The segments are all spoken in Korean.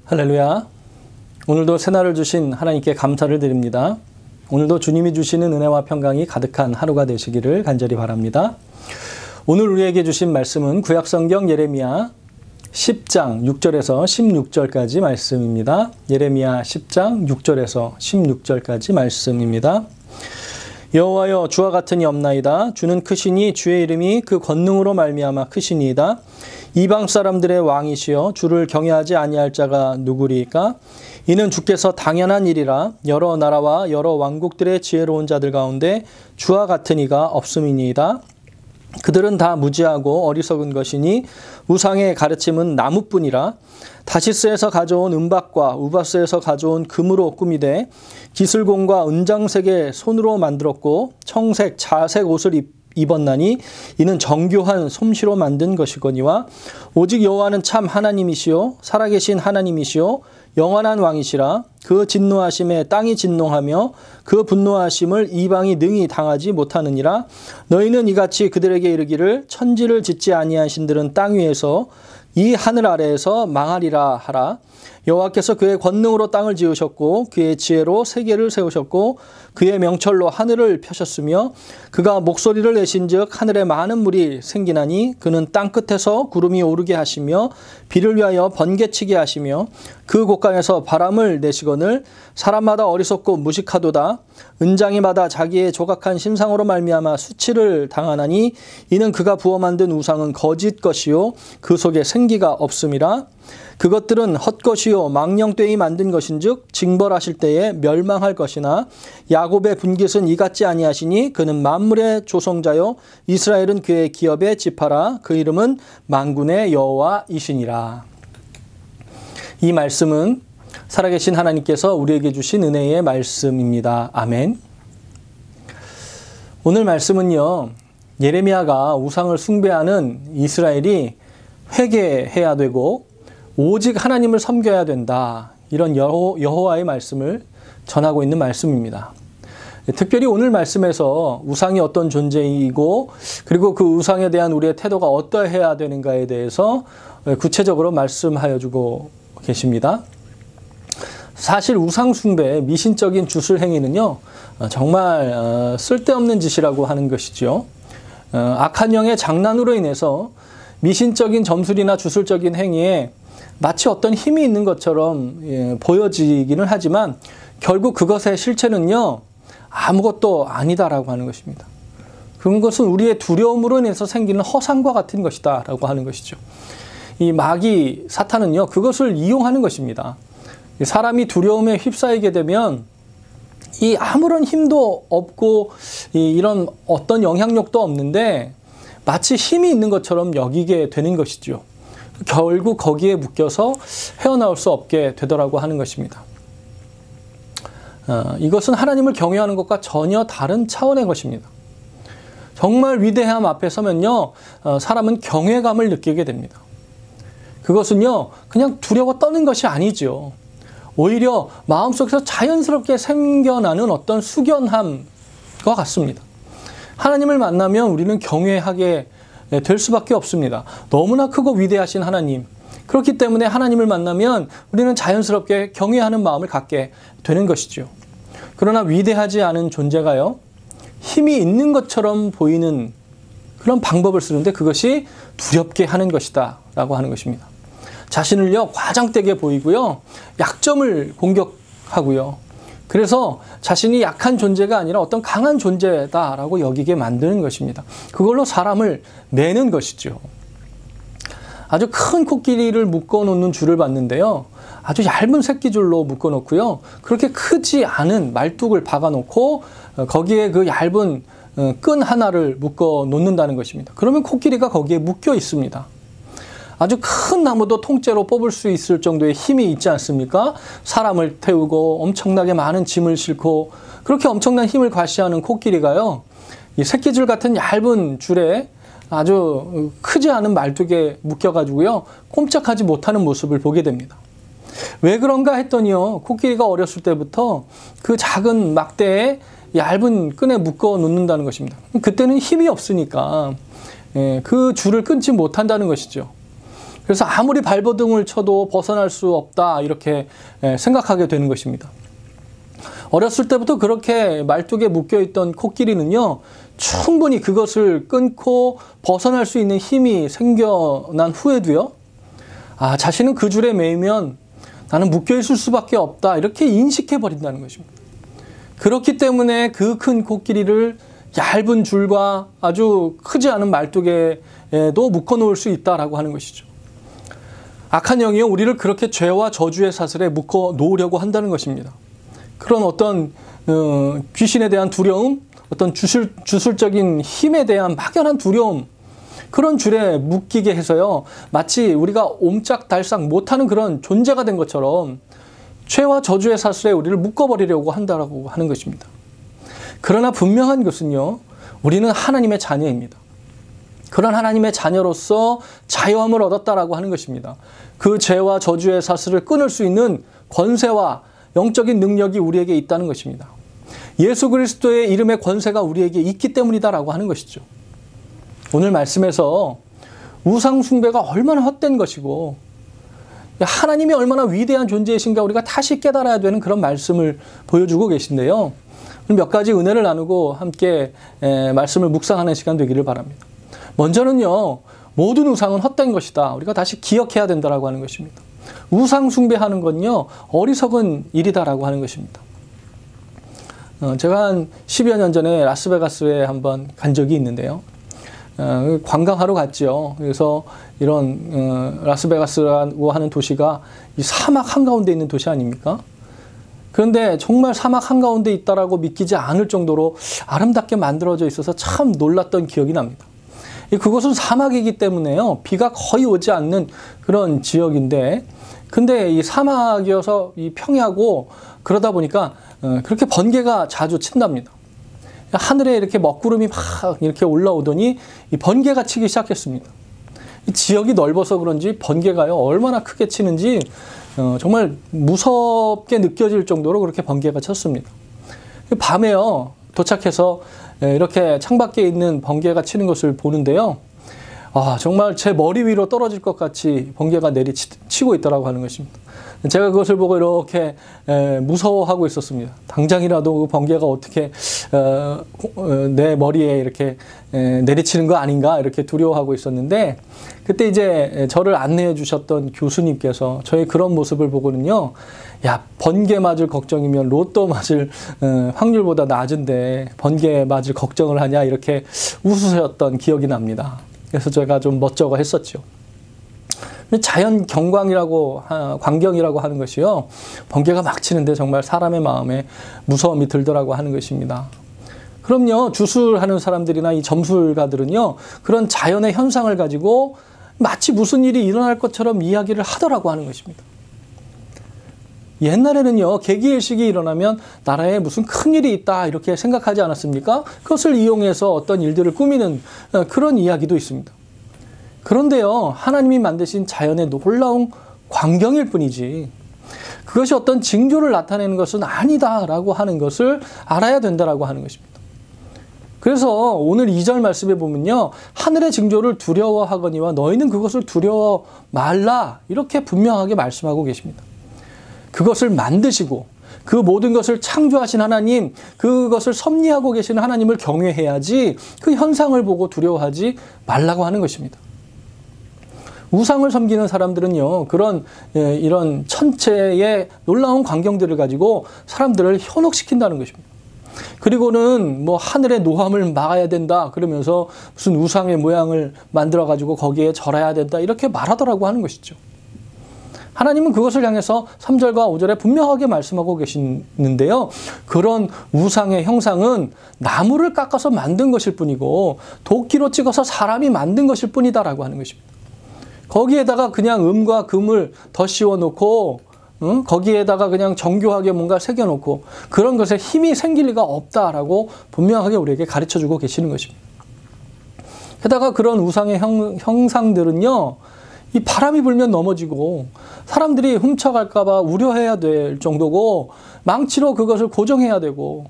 할렐루야. 오늘도 새날을 주신 하나님께 감사를 드립니다. 오늘도 주님이 주시는 은혜와 평강이 가득한 하루가 되시기를 간절히 바랍니다. 오늘 우리에게 주신 말씀은 구약성경 예레미야 10장 6절에서 16절까지 말씀입니다. 예레미야 10장 6절에서 16절까지 말씀입니다. 여호와여, 주와 같은 이 없나이다. 주는 크시니 주의 이름이 그 권능으로 말미암아 크시니이다. 이방 사람들의 왕이시여, 주를 경외하지 아니할 자가 누구리이까? 이는 주께서 당연한 일이라. 여러 나라와 여러 왕국들의 지혜로운 자들 가운데 주와 같은 이가 없음이니이다. 그들은 다 무지하고 어리석은 것이니 우상의 가르침은 나무뿐이라. 다시스에서 가져온 은박과 우바스에서 가져온 금으로 꾸미되 기슬공과 은장색의 손으로 만들었고 청색 자색 옷을 입었나니 이는 정교한 솜씨로 만든 것이거니와 오직 여호와는 참 하나님이시요 살아계신 하나님이시요 영원한 왕이시라. 그 진노하심에 땅이 진노하며 그 분노하심을 이방이 능히 당하지 못하느니라. 너희는 이같이 그들에게 이르기를 천지를 짓지 아니한 신들은 땅 위에서 이 하늘 아래에서 망하리라 하라. 여호와께서 그의 권능으로 땅을 지으셨고 그의 지혜로 세계를 세우셨고 그의 명철로 하늘을 펴셨으며 그가 목소리를 내신즉 하늘에 많은 물이 생기나니 그는 땅 끝에서 구름이 오르게 하시며 비를 위하여 번개치게 하시며 그 곳간에서 바람을 내시거늘 사람마다 어리석고 무식하도다. 은장이마다 자기의 조각한 신상으로 말미암아 수치를 당하나니 이는 그가 부어 만든 우상은 거짓 것이요 그 속에 생기가 없음이라. 그것들은 헛것이요 망령되이 만든 것인즉 징벌하실 때에 멸망할 것이나 야곱의 분깃은 이같지 아니하시니 그는 만물의 조성자요 이스라엘은 그의 기업의 지파라. 그 이름은 만군의 여호와이시니라. 이 말씀은 살아계신 하나님께서 우리에게 주신 은혜의 말씀입니다. 아멘. 오늘 말씀은요, 예레미야가 우상을 숭배하는 이스라엘이 회개해야 되고 오직 하나님을 섬겨야 된다, 이런 여호와의 말씀을 전하고 있는 말씀입니다. 특별히 오늘 말씀에서 우상이 어떤 존재이고 그리고 그 우상에 대한 우리의 태도가 어떠해야 되는가에 대해서 구체적으로 말씀하여 주고 계십니다. 사실 우상 숭배, 미신적인 주술 행위는요, 정말 쓸데없는 짓이라고 하는 것이죠. 악한 영의 장난으로 인해서 미신적인 점술이나 주술적인 행위에 마치 어떤 힘이 있는 것처럼 보여지기는 하지만 결국 그것의 실체는요, 아무것도 아니다라고 하는 것입니다. 그것은 우리의 두려움으로 인해서 생기는 허상과 같은 것이다라고 하는 것이죠. 이 마귀 사탄은요, 그것을 이용하는 것입니다. 사람이 두려움에 휩싸이게 되면 이 아무런 힘도 없고 이런 어떤 영향력도 없는데 마치 힘이 있는 것처럼 여기게 되는 것이죠. 결국 거기에 묶여서 헤어나올 수 없게 되더라고 하는 것입니다. 이것은 하나님을 경외하는 것과 전혀 다른 차원의 것입니다. 정말 위대함 앞에 서면요, 사람은 경외감을 느끼게 됩니다. 그것은요, 그냥 두려워 떠는 것이 아니죠. 오히려 마음속에서 자연스럽게 생겨나는 어떤 숙연함과 같습니다. 하나님을 만나면 우리는 경외하게 될 수밖에 없습니다. 너무나 크고 위대하신 하나님. 그렇기 때문에 하나님을 만나면 우리는 자연스럽게 경외하는 마음을 갖게 되는 것이죠. 그러나 위대하지 않은 존재가요, 힘이 있는 것처럼 보이는 그런 방법을 쓰는데 그것이 두렵게 하는 것이다 라고 하는 것입니다. 자신을요, 과장되게 보이고요, 약점을 공격하고요, 그래서 자신이 약한 존재가 아니라 어떤 강한 존재다라고 여기게 만드는 것입니다. 그걸로 사람을 매는 것이죠. 아주 큰 코끼리를 묶어놓는 줄을 봤는데요, 아주 얇은 새끼줄로 묶어놓고요, 그렇게 크지 않은 말뚝을 박아놓고 거기에 그 얇은 끈 하나를 묶어놓는다는 것입니다. 그러면 코끼리가 거기에 묶여 있습니다. 아주 큰 나무도 통째로 뽑을 수 있을 정도의 힘이 있지 않습니까? 사람을 태우고 엄청나게 많은 짐을 싣고 그렇게 엄청난 힘을 과시하는 코끼리가요, 이 새끼줄 같은 얇은 줄에 아주 크지 않은 말뚝에 묶여가지고요, 꼼짝하지 못하는 모습을 보게 됩니다. 왜 그런가 했더니요, 코끼리가 어렸을 때부터 그 작은 막대에 얇은 끈에 묶어 놓는다는 것입니다. 그때는 힘이 없으니까 그 줄을 끊지 못한다는 것이죠. 그래서 아무리 발버둥을 쳐도 벗어날 수 없다 이렇게 생각하게 되는 것입니다. 어렸을 때부터 그렇게 말뚝에 묶여있던 코끼리는요, 충분히 그것을 끊고 벗어날 수 있는 힘이 생겨난 후에도요, 자신은 그 줄에 매이면 나는 묶여있을 수밖에 없다 이렇게 인식해버린다는 것입니다. 그렇기 때문에 그 큰 코끼리를 얇은 줄과 아주 크지 않은 말뚝에도 묶어놓을 수 있다라고 하는 것이죠. 악한 영이요, 우리를 그렇게 죄와 저주의 사슬에 묶어놓으려고 한다는 것입니다. 그런 어떤 귀신에 대한 두려움, 어떤 주술적인 힘에 대한 막연한 두려움, 그런 줄에 묶이게 해서요, 마치 우리가 옴짝달싹 못하는 그런 존재가 된 것처럼 죄와 저주의 사슬에 우리를 묶어버리려고 한다라고 하는 것입니다. 그러나 분명한 것은요, 우리는 하나님의 자녀입니다. 그런 하나님의 자녀로서 자유함을 얻었다라고 하는 것입니다. 그 죄와 저주의 사슬을 끊을 수 있는 권세와 영적인 능력이 우리에게 있다는 것입니다. 예수 그리스도의 이름의 권세가 우리에게 있기 때문이다라고 하는 것이죠. 오늘 말씀에서 우상 숭배가 얼마나 헛된 것이고 하나님이 얼마나 위대한 존재이신가 우리가 다시 깨달아야 되는 그런 말씀을 보여주고 계신데요. 몇 가지 은혜를 나누고 함께 말씀을 묵상하는 시간 되기를 바랍니다. 먼저는요, 모든 우상은 헛된 것이다. 우리가 다시 기억해야 된다라고 하는 것입니다. 우상 숭배하는 건요, 어리석은 일이다라고 하는 것입니다. 제가 한 10여 년 전에 라스베가스에 한번 간 적이 있는데요. 관광하러 갔죠. 그래서 이런 라스베가스라고 하는 도시가 이 사막 한가운데 있는 도시 아닙니까? 그런데 정말 사막 한가운데 있다라고 믿기지 않을 정도로 아름답게 만들어져 있어서 참 놀랐던 기억이 납니다. 그곳은 사막이기 때문에요, 비가 거의 오지 않는 그런 지역인데, 근데 이 사막이어서 이 평야고 그러다 보니까 그렇게 번개가 자주 친답니다. 하늘에 이렇게 먹구름이 막 이렇게 올라오더니 이 번개가 치기 시작했습니다. 이 지역이 넓어서 그런지 번개가요, 얼마나 크게 치는지 정말 무섭게 느껴질 정도로 그렇게 번개가 쳤습니다. 밤에요, 도착해서 이렇게 창밖에 있는 번개가 치는 것을 보는데요. 정말 제 머리 위로 떨어질 것 같이 번개가 내리치고 있더라고 하는 것입니다. 제가 그것을 보고 이렇게 무서워하고 있었습니다. 당장이라도 그 번개가 어떻게 내 머리에 이렇게 내리치는 거 아닌가 이렇게 두려워하고 있었는데, 그때 이제 저를 안내해 주셨던 교수님께서 저의 그런 모습을 보고는요, 야, 번개 맞을 걱정이면 로또 맞을 확률보다 낮은데 번개 맞을 걱정을 하냐 이렇게 웃으셨던 기억이 납니다. 그래서 제가 좀 멋쩍어 했었죠. 자연 광경이라고 하는 것이요, 번개가 막 치는데 정말 사람의 마음에 무서움이 들더라고 하는 것입니다. 그럼요, 주술하는 사람들이나 이 점술가들은요, 그런 자연의 현상을 가지고 마치 무슨 일이 일어날 것처럼 이야기를 하더라고 하는 것입니다. 옛날에는요, 개기일식이 일어나면 나라에 무슨 큰일이 있다 이렇게 생각하지 않았습니까? 그것을 이용해서 어떤 일들을 꾸미는 그런 이야기도 있습니다. 그런데요, 하나님이 만드신 자연의 놀라운 광경일 뿐이지 그것이 어떤 징조를 나타내는 것은 아니다라고 하는 것을 알아야 된다라고 하는 것입니다. 그래서 오늘 2절 말씀에 보면요, 하늘의 징조를 두려워하거니와 너희는 그것을 두려워 말라 이렇게 분명하게 말씀하고 계십니다. 그것을 만드시고 그 모든 것을 창조하신 하나님, 그것을 섭리하고 계시는 하나님을 경외해야지 그 현상을 보고 두려워하지 말라고 하는 것입니다. 우상을 섬기는 사람들은요, 이런 천체의 놀라운 광경들을 가지고 사람들을 현혹시킨다는 것입니다. 그리고는 뭐 하늘의 노함을 막아야 된다 그러면서 무슨 우상의 모양을 만들어 가지고 거기에 절해야 된다 이렇게 말하더라고 하는 것이죠. 하나님은 그것을 향해서 3절과 5절에 분명하게 말씀하고 계시는데요. 그런 우상의 형상은 나무를 깎아서 만든 것일 뿐이고 도끼로 찍어서 사람이 만든 것일 뿐이다라고 하는 것입니다. 거기에다가 그냥 음과 금을 더 씌워놓고 거기에다가 그냥 정교하게 뭔가 새겨놓고 그런 것에 힘이 생길 리가 없다라고 분명하게 우리에게 가르쳐주고 계시는 것입니다. 게다가 그런 우상의 형상들은요, 이 바람이 불면 넘어지고 사람들이 훔쳐갈까 봐 우려해야 될 정도고 망치로 그것을 고정해야 되고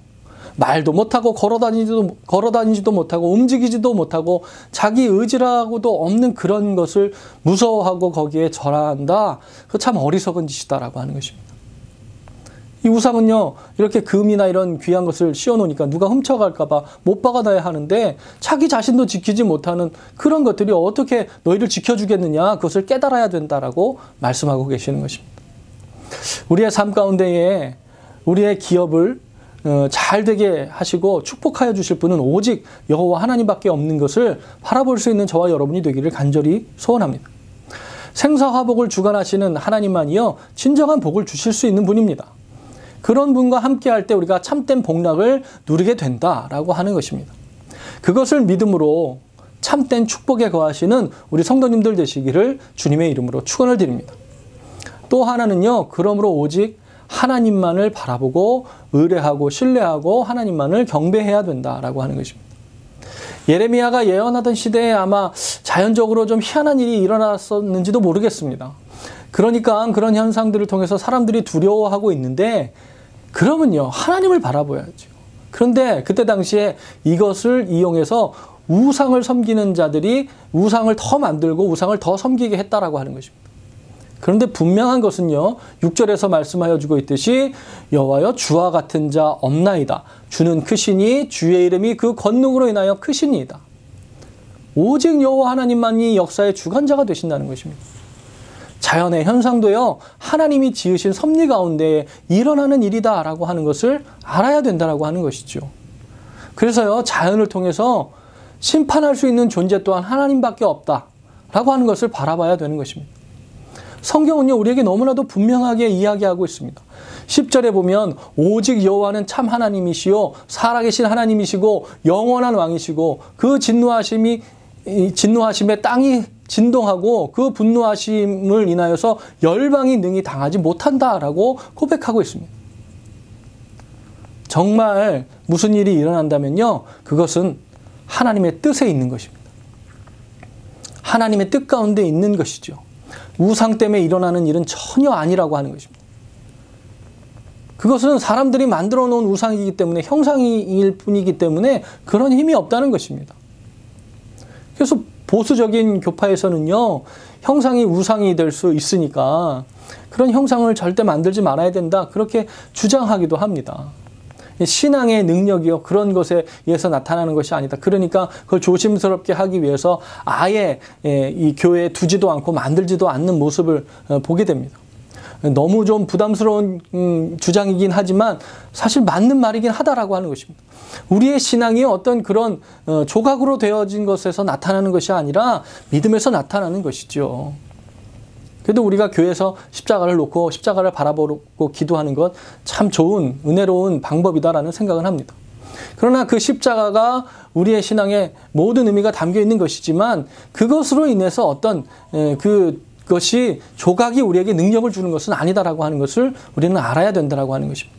말도 못하고 걸어다니지도 못하고 움직이지도 못하고 자기 의지라고도 없는 그런 것을 무서워하고 거기에 절하한다. 그거 참 어리석은 짓이다라고 하는 것입니다. 이 우상은요, 이렇게 금이나 이런 귀한 것을 씌워놓으니까 누가 훔쳐갈까 봐 못 박아놔야 하는데 자기 자신도 지키지 못하는 그런 것들이 어떻게 너희를 지켜주겠느냐, 그것을 깨달아야 된다라고 말씀하고 계시는 것입니다. 우리의 삶 가운데에 우리의 기업을 잘 되게 하시고 축복하여 주실 분은 오직 여호와 하나님밖에 없는 것을 바라볼 수 있는 저와 여러분이 되기를 간절히 소원합니다. 생사화복을 주관하시는 하나님만이요, 진정한 복을 주실 수 있는 분입니다. 그런 분과 함께할 때 우리가 참된 복락을 누리게 된다라고 하는 것입니다. 그것을 믿음으로 참된 축복에 거하시는 우리 성도님들 되시기를 주님의 이름으로 축원을 드립니다. 또 하나는요, 그러므로 오직 하나님만을 바라보고 의뢰하고 신뢰하고 하나님만을 경배해야 된다라고 하는 것입니다. 예레미야가 예언하던 시대에 아마 자연적으로 좀 희한한 일이 일어났었는지도 모르겠습니다. 그러니까 그런 현상들을 통해서 사람들이 두려워하고 있는데, 그러면요, 하나님을 바라봐야죠. 그런데 그때 당시에 이것을 이용해서 우상을 섬기는 자들이 우상을 더 만들고 우상을 더 섬기게 했다라고 하는 것입니다. 그런데 분명한 것은요, 6절에서 말씀하여 주고 있듯이 여호와여 주와 같은 자 없나이다. 주는 크시니 주의 이름이 그 권능으로 인하여 크시니이다. 오직 여호와 하나님만이 역사의 주관자가 되신다는 것입니다. 자연의 현상도요, 하나님이 지으신 섭리 가운데 일어나는 일이다라고 하는 것을 알아야 된다라고 하는 것이죠. 그래서요, 자연을 통해서 심판할 수 있는 존재 또한 하나님밖에 없다라고 하는 것을 바라봐야 되는 것입니다. 성경은요, 우리에게 너무나도 분명하게 이야기하고 있습니다. 10절에 보면 오직 여호와는 참 하나님이시요 살아계신 하나님이시고 영원한 왕이시고 그 진노하심에 땅이 진동하고 그 분노하심을 인하여서 열방이 능히 당하지 못한다라고 고백하고 있습니다. 정말 무슨 일이 일어난다면요, 그것은 하나님의 뜻에 있는 것입니다. 하나님의 뜻 가운데 있는 것이죠. 우상 때문에 일어나는 일은 전혀 아니라고 하는 것입니다. 그것은 사람들이 만들어 놓은 우상이기 때문에, 형상일 뿐이기 때문에 그런 힘이 없다는 것입니다. 그래서 보수적인 교파에서는요, 형상이 우상이 될 수 있으니까 그런 형상을 절대 만들지 말아야 된다, 그렇게 주장하기도 합니다. 신앙의 능력이요, 그런 것에 의해서 나타나는 것이 아니다. 그러니까 그걸 조심스럽게 하기 위해서 아예 이 교회에 두지도 않고 만들지도 않는 모습을 보게 됩니다. 너무 좀 부담스러운 주장이긴 하지만 사실 맞는 말이긴 하다라고 하는 것입니다. 우리의 신앙이 어떤 그런 조각으로 되어진 것에서 나타나는 것이 아니라 믿음에서 나타나는 것이죠. 그래도 우리가 교회에서 십자가를 놓고 십자가를 바라보고 기도하는 것 참 좋은 은혜로운 방법이다라는 생각을 합니다. 그러나 그 십자가가 우리의 신앙에 모든 의미가 담겨 있는 것이지만 그것으로 인해서 어떤 그것이 조각이 우리에게 능력을 주는 것은 아니다라고 하는 것을 우리는 알아야 된다라고 하는 것입니다.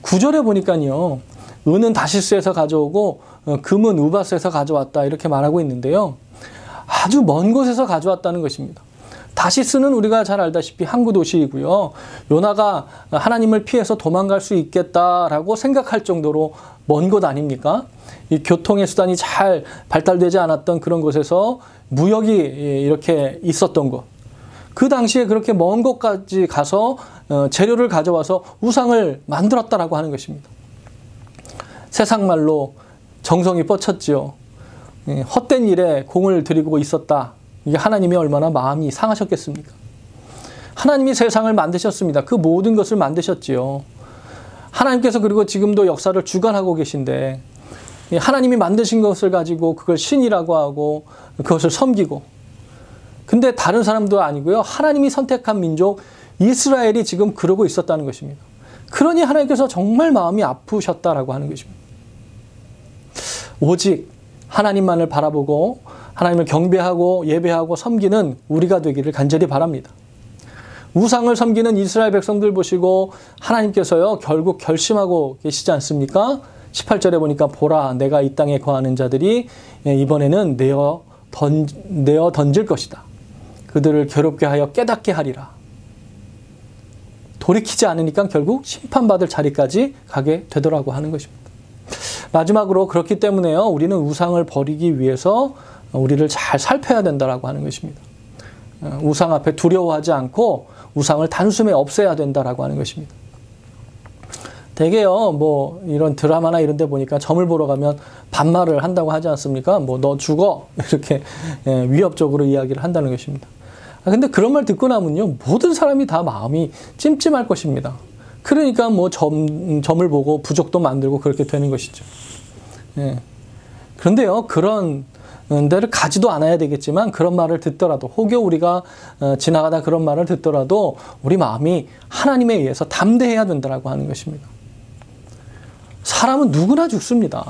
9절에 보니까요, 은은 다시스에서 가져오고 금은 우바스에서 가져왔다 이렇게 말하고 있는데요, 아주 먼 곳에서 가져왔다는 것입니다. 다시스는 우리가 잘 알다시피 항구 도시이고요, 요나가 하나님을 피해서 도망갈 수 있겠다라고 생각할 정도로 먼 곳 아닙니까? 이 교통의 수단이 잘 발달되지 않았던 그런 곳에서 무역이 이렇게 있었던 곳, 그 당시에 그렇게 먼 곳까지 가서 재료를 가져와서 우상을 만들었다라고 하는 것입니다. 세상 말로 정성이 뻗쳤지요. 헛된 일에 공을 들이고 있었다. 이게 하나님이 얼마나 마음이 상하셨겠습니까? 하나님이 세상을 만드셨습니다. 그 모든 것을 만드셨지요. 하나님께서 그리고 지금도 역사를 주관하고 계신데, 하나님이 만드신 것을 가지고 그걸 신이라고 하고 그것을 섬기고, 근데 다른 사람도 아니고요, 하나님이 선택한 민족 이스라엘이 지금 그러고 있었다는 것입니다. 그러니 하나님께서 정말 마음이 아프셨다라고 하는 것입니다. 오직 하나님만을 바라보고 하나님을 경배하고 예배하고 섬기는 우리가 되기를 간절히 바랍니다. 우상을 섬기는 이스라엘 백성들 보시고 하나님께서요, 결국 결심하고 계시지 않습니까? 18절에 보니까 보라, 내가 이 땅에 거하는 자들이 이번에는 내어 던질 것이다. 그들을 괴롭게 하여 깨닫게 하리라. 돌이키지 않으니까 결국 심판받을 자리까지 가게 되더라고 하는 것입니다. 마지막으로 그렇기 때문에요. 우리는 우상을 버리기 위해서 우리를 잘 살펴야 된다라고 하는 것입니다. 우상 앞에 두려워하지 않고 우상을 단숨에 없애야 된다라고 하는 것입니다. 대개요, 뭐 이런 드라마나 이런 데 보니까 점을 보러 가면 반말을 한다고 하지 않습니까? 뭐 너 죽어 이렇게 위협적으로 이야기를 한다는 것입니다. 근데 그런 말 듣고 나면요, 모든 사람이 다 마음이 찜찜할 것입니다. 그러니까 뭐 점을 보고 부족도 만들고 그렇게 되는 것이죠. 예. 그런데요, 그런 데를 가지도 않아야 되겠지만 그런 말을 듣더라도, 혹여 우리가 지나가다 그런 말을 듣더라도 우리 마음이 하나님에 의해서 담대해야 된다라고 하는 것입니다. 사람은 누구나 죽습니다.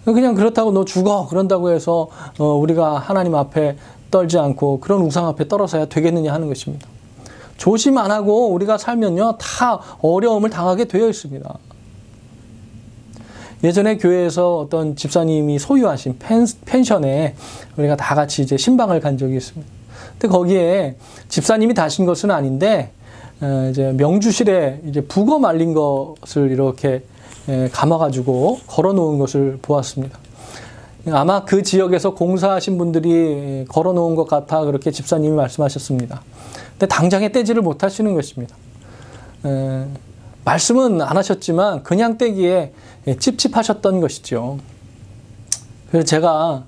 그냥 그렇다고 너 죽어 그런다고 해서 우리가 하나님 앞에 떨지 않고 그런 우상 앞에 떨어서야 되겠느냐 하는 것입니다. 조심 안 하고 우리가 살면요, 다 어려움을 당하게 되어 있습니다. 예전에 교회에서 어떤 집사님이 소유하신 펜션에 우리가 다 같이 이제 신방을 간 적이 있습니다. 근데 거기에 집사님이 다신 것은 아닌데, 이제 명주실에 이제 북어 말린 것을 이렇게 감아가지고 걸어 놓은 것을 보았습니다. 아마 그 지역에서 공사하신 분들이 걸어 놓은 것 같아 그렇게 집사님이 말씀하셨습니다. 근데 당장에 떼지를 못하시는 것입니다. 말씀은 안 하셨지만 그냥 떼기에 찝찝하셨던 것이죠. 그래서 제가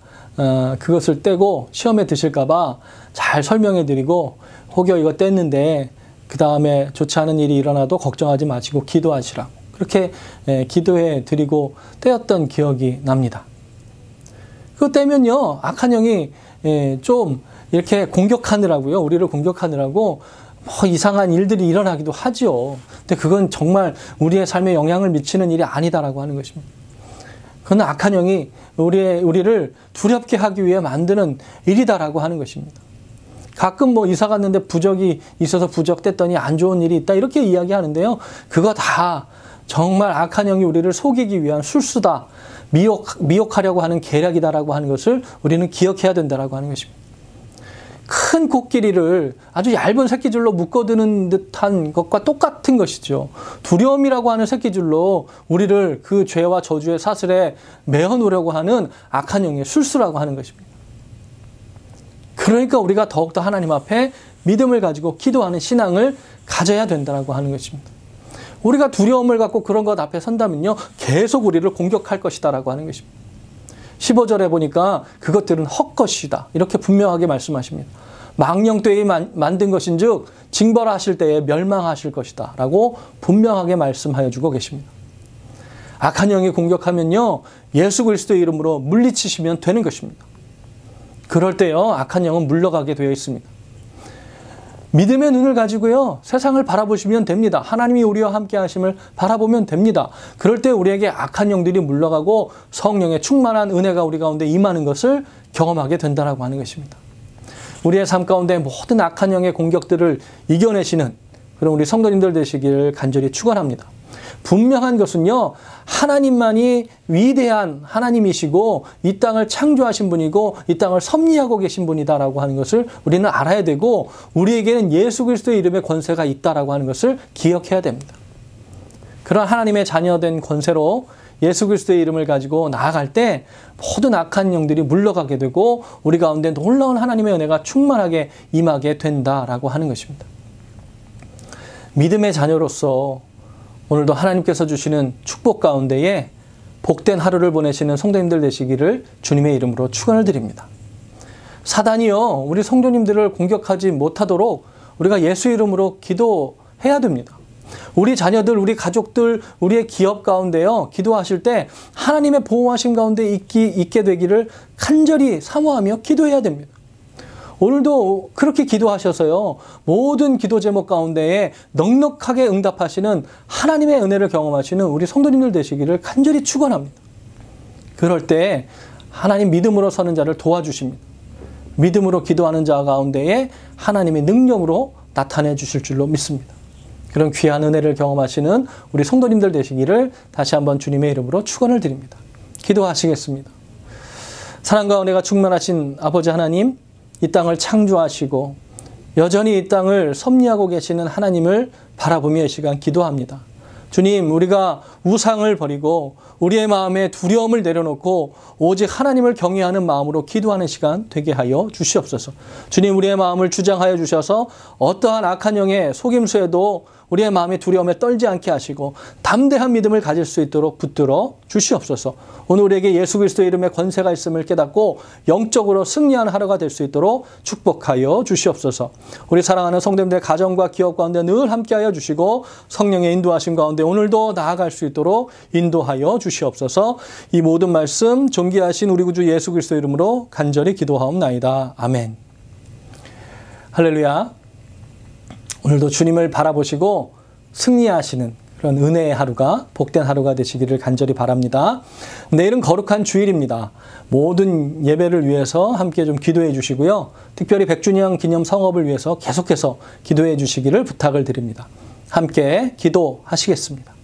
그것을 떼고 시험에 드실까봐 잘 설명해 드리고, 혹여 이거 뗐는데 그 다음에 좋지 않은 일이 일어나도 걱정하지 마시고 기도하시라고 그렇게 기도해 드리고 떼었던 기억이 납니다. 그거 떼면요, 악한 영이 좀 이렇게 공격하느라고요, 우리를 공격하느라고 뭐 이상한 일들이 일어나기도 하지요. 근데 그건 정말 우리의 삶에 영향을 미치는 일이 아니다라고 하는 것입니다. 그건 악한 영이 우리를 두렵게 하기 위해 만드는 일이다라고 하는 것입니다. 가끔 뭐 이사 갔는데 부적이 있어서 부적됐더니 안 좋은 일이 있다 이렇게 이야기하는데요, 그거 다 정말 악한 영이 우리를 속이기 위한 술수다, 미혹하려고 하는 계략이다라고 하는 것을 우리는 기억해야 된다라고 하는 것입니다. 큰 코끼리를 아주 얇은 새끼줄로 묶어두는 듯한 것과 똑같은 것이죠. 두려움이라고 하는 새끼줄로 우리를 그 죄와 저주의 사슬에 메어놓으려고 하는 악한 영의 술수라고 하는 것입니다. 그러니까 우리가 더욱더 하나님 앞에 믿음을 가지고 기도하는 신앙을 가져야 된다고 하는 것입니다. 우리가 두려움을 갖고 그런 것 앞에 선다면요, 계속 우리를 공격할 것이다라고 하는 것입니다. 15절에 보니까 그것들은 헛것이다 이렇게 분명하게 말씀하십니다. 망령되이 만든 것인즉 징벌하실 때에 멸망하실 것이다 라고 분명하게 말씀하여 주고 계십니다. 악한 영이 공격하면요, 예수 그리스도의 이름으로 물리치시면 되는 것입니다. 그럴 때요, 악한 영은 물러가게 되어 있습니다. 믿음의 눈을 가지고요, 세상을 바라보시면 됩니다. 하나님이 우리와 함께 하심을 바라보면 됩니다. 그럴 때 우리에게 악한 영들이 물러가고 성령의 충만한 은혜가 우리 가운데 임하는 것을 경험하게 된다라고 하는 것입니다. 우리의 삶 가운데 모든 악한 영의 공격들을 이겨내시는 그런 우리 성도님들 되시기를 간절히 축원합니다. 분명한 것은요, 하나님만이 위대한 하나님이시고 이 땅을 창조하신 분이고 이 땅을 섭리하고 계신 분이다라고 하는 것을 우리는 알아야 되고, 우리에게는 예수 그리스도의 이름의 권세가 있다라고 하는 것을 기억해야 됩니다. 그런 하나님의 자녀된 권세로 예수 그리스도의 이름을 가지고 나아갈 때 모든 악한 영들이 물러가게 되고 우리 가운데 놀라운 하나님의 은혜가 충만하게 임하게 된다라고 하는 것입니다. 믿음의 자녀로서 오늘도 하나님께서 주시는 축복 가운데에 복된 하루를 보내시는 성도님들 되시기를 주님의 이름으로 축원을 드립니다. 사단이요, 우리 성도님들을 공격하지 못하도록 우리가 예수 이름으로 기도해야 됩니다. 우리 자녀들, 우리 가족들, 우리의 기업 가운데요, 기도하실 때 하나님의 보호하심 가운데 있게 되기를 간절히 사모하며 기도해야 됩니다. 오늘도 그렇게 기도하셔서요, 모든 기도 제목 가운데에 넉넉하게 응답하시는 하나님의 은혜를 경험하시는 우리 성도님들 되시기를 간절히 축원합니다. 그럴 때 하나님 믿음으로 서는 자를 도와주십니다. 믿음으로 기도하는 자 가운데에 하나님의 능력으로 나타내 주실 줄로 믿습니다. 그런 귀한 은혜를 경험하시는 우리 성도님들 되시기를 다시 한번 주님의 이름으로 축원을 드립니다. 기도하시겠습니다. 사랑과 은혜가 충만하신 아버지 하나님, 이 땅을 창조하시고 여전히 이 땅을 섭리하고 계시는 하나님을 바라보며 이 시간 기도합니다. 주님, 우리가 우상을 버리고 우리의 마음에 두려움을 내려놓고 오직 하나님을 경외하는 마음으로 기도하는 시간 되게 하여 주시옵소서. 주님, 우리의 마음을 주장하여 주셔서 어떠한 악한 영의 속임수에도 우리의 마음의 두려움에 떨지 않게 하시고 담대한 믿음을 가질 수 있도록 붙들어 주시옵소서. 오늘 우리에게 예수 그리스도의 이름에 권세가 있음을 깨닫고 영적으로 승리하는 하루가 될 수 있도록 축복하여 주시옵소서. 우리 사랑하는 성도님들의 가정과 기업 가운데 늘 함께하여 주시고 성령의 인도하심 가운데 오늘도 나아갈 수 있도록 인도하여 주시옵소서. 이 모든 말씀 존귀하신 우리 구주 예수 그리스도의 이름으로 간절히 기도하옵나이다. 아멘. 할렐루야. 오늘도 주님을 바라보시고 승리하시는 그런 은혜의 하루가 복된 하루가 되시기를 간절히 바랍니다. 내일은 거룩한 주일입니다. 모든 예배를 위해서 함께 좀 기도해 주시고요. 특별히 100주년 기념 성업을 위해서 계속해서 기도해 주시기를 부탁을 드립니다. 함께 기도하시겠습니다.